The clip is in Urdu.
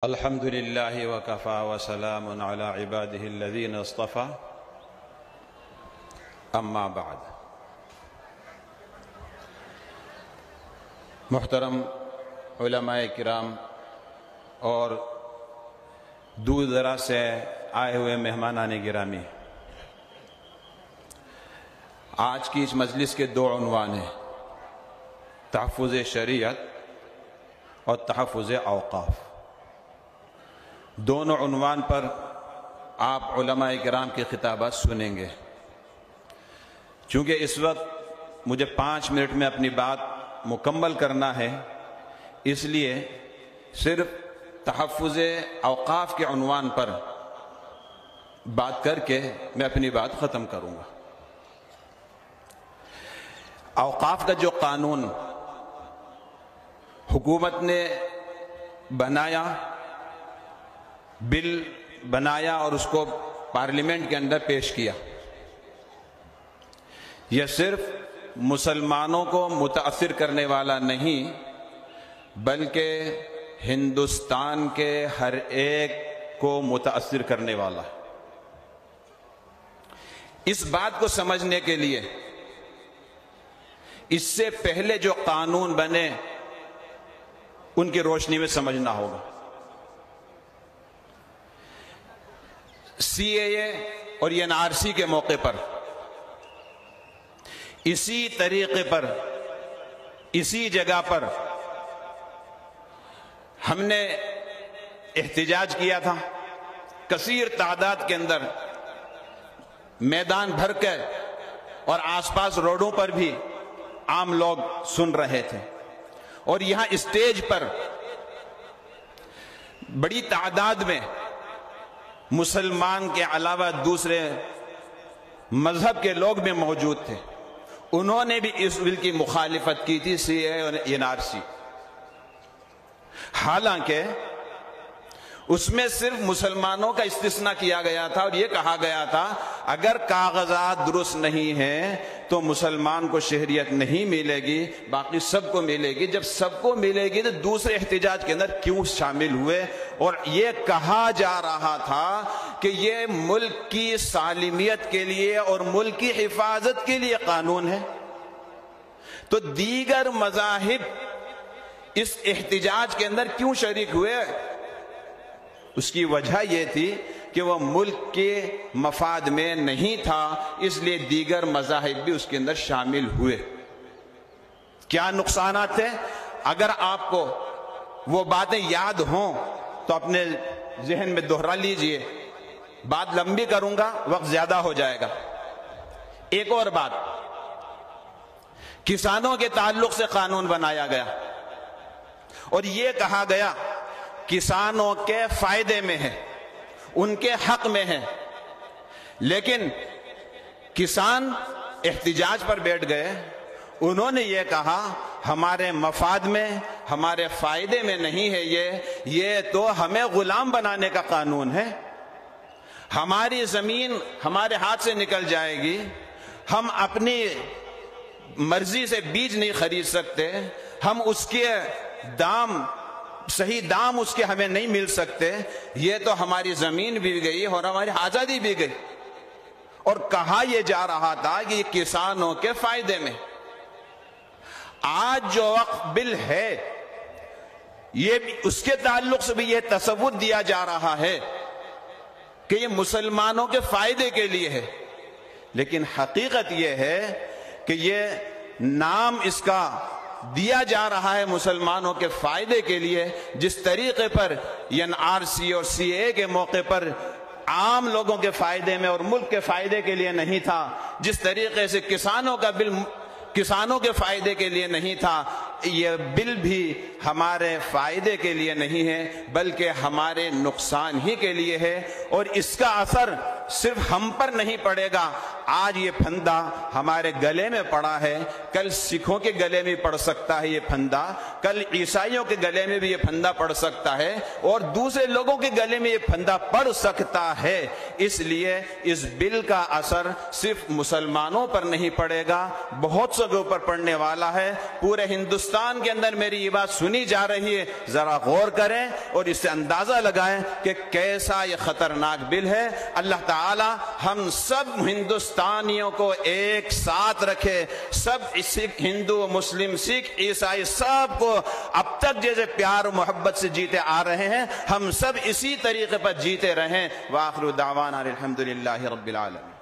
الحمد لله وكفى وسلام على عباده الذين اصطفى اما بعد۔ محترم علماء کرام اور دور دراز سے آئے ہوئے مہمانان گرامی، آج کی اس مجلس کے دو عنوان ہیں، تحفظ شریعت اور تحفظ اوقاف۔ دونوں عنوان پر آپ علماء کرام کی خطابات سنیں گے۔ چونکہ اس وقت مجھے 5 منٹ میں اپنی بات مکمل کرنا ہے، اس لیے صرف تحفظ اوقاف کے عنوان پر بات کر کے میں اپنی بات ختم کروں گا۔ اوقاف کا جو قانون حکومت نے بنایا، بل بنایا اور اس کو پارلیمنٹ کے اندر پیش کیا، یہ صرف مسلمانوں کو متاثر کرنے والا نہیں بلکہ ہندوستان کے ہر ایک کو متاثر کرنے والا ہے۔ اس بات کو سمجھنے کے لیے اس سے پہلے جو قانون بنے ان کی روشنی میں سمجھنا ہوگا۔ سی اے اے اور این آر سی کے موقع پر اسی طریقے پر اسی جگہ پر ہم نے احتجاج کیا تھا، کثیر تعداد کے اندر میدان بھر کے اور آس پاس روڈوں پر بھی عام لوگ سن رہے تھے، اور یہاں اسٹیج پر بڑی تعداد میں مسلمان کے علاوہ دوسرے مذہب کے لوگ بھی موجود تھے۔ انہوں نے بھی اس بل کی مخالفت کی تھی، سی اے اور این آر سی۔ حالانکہ اس میں صرف مسلمانوں کا استثناء کیا گیا تھا اور یہ کہا گیا تھا اگر کاغذات درست نہیں ہیں تو مسلمان کو شہریت نہیں ملے گی، باقی سب کو ملے گی۔ جب سب کو ملے گی تو دوسرے احتجاج کے اندر کیوں شامل ہوئے؟ اور یہ کہا جا رہا تھا کہ یہ ملک کی سالمیت کے لیے اور ملک کی حفاظت کے لیے قانون ہے، تو دیگر مذاہب اس احتجاج کے اندر کیوں شریک ہوئے؟ اس کی وجہ یہ تھی کہ وہ ملک کے مفاد میں نہیں تھا، اس لیے دیگر مذاہب بھی اس کے اندر شامل ہوئے۔ کیا نقصانات تھے؟ اگر آپ کو وہ باتیں یاد ہوں تو اپنے ذہن میں دہرا لیجئے، بات لمبی کروں گا، وقت زیادہ ہو جائے گا۔ ایک اور بات، کسانوں کے تعلق سے قانون بنایا گیا اور یہ کہا گیا کسانوں کے فائدے میں ہے، ان کے حق میں ہے، لیکن کسان احتجاج پر بیٹھ گئے، انہوں نے یہ کہا ہمارے مفاد میں، ہمارے فائدے میں نہیں ہے، یہ تو ہمیں غلام بنانے کا قانون ہے۔ ہماری زمین ہمارے ہاتھ سے نکل جائے گی، ہم اپنی مرضی سے بیج نہیں خرید سکتے، ہم اس کے صحیح دام اس کے ہمیں نہیں مل سکتے، یہ تو ہماری زمین بھی گئی اور ہماری آزادی بھی گئی۔ اور کہا یہ جا رہا تھا کہ یہ کسانوں کے فائدے میں۔ آج جو وقت بل ہے، یہ بھی اس کے تعلق سے بھی یہ تصور دیا جا رہا ہے کہ یہ مسلمانوں کے فائدے کے لیے ہے، لیکن حقیقت یہ ہے کہ یہ نام اس کا دیا جا رہا ہے مسلمانوں کے فائدے کے لیے، جس طریقے پر این آر سی اور سی اے کے موقع پر عام لوگوں کے فائدے میں اور ملک کے فائدے کے لیے نہیں تھا، جس طریقے سے کسانوں کا بل کسانوں کے فائدے کے لیے نہیں تھا، یہ بل بھی ہمارے فائدے کے لیے نہیں ہے بلکہ ہمارے نقصان ہی کے لیے ہے، اور اس کا اثر صرف ہم پر نہیں پڑے گا۔ آج یہ پھندا ہمارے گلے میں پڑا ہے، کل سکھوں کے گلے میں پڑ سکتا ہے یہ پھندا، کل عیسائیوں کے گلے میں بھی یہ پھندا پڑ سکتا ہے، اور دوسرے لوگوں کے گلے میں یہ پھندا پڑ سکتا ہے۔ اس لیے اس بل کا اثر صرف مسلمانوں پر نہیں پڑے گا، بہت سے کے اوپر پڑنے والا ہے۔ پورے ہندوستان کے اندر میری یہ بات سنی جا رہی ہے، ذرا غور کریں اور اس سے اندازہ لگائیں کہ کیسا یہ خطرناک بل ہے۔ اللہ تعالی ہم سب ہندوستانیوں کو ایک ساتھ رکھے، سب سکھ، ہندو، مسلم، سکھ، عیسائی، سب کو اب تک جیسے پیار و محبت سے جیتے آ رہے ہیں، ہم سب اسی طریقے پر جیتے رہیں۔ وآخر دعوانا الحمدللہ رب العالمین۔